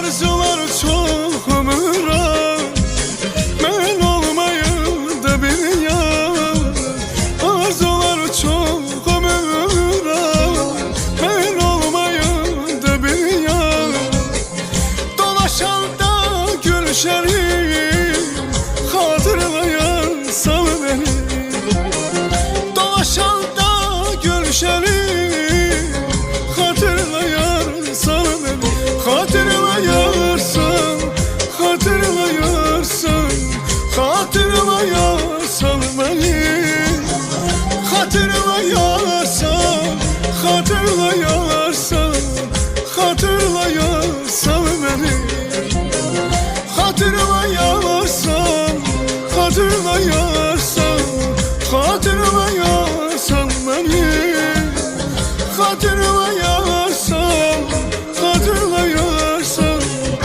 Arzular çok ömüre, ben olmayınca bir yar. Arzular çok ömüre, ben olmayınca bir yar. Dolaşan da gülşerim, hatırlayarsan beni. Dolaşan da gülşerim, hatırlayarsan beni. Hatırlayarsan, hatırlayarsan, hatırlayarsan beni. Hatırlayarsan, hatırlayarsan, hatırlayarsan beni. Hatırlayarsan, hatırlayarsan, hatırlayarsan beni. Hatırlayarsan.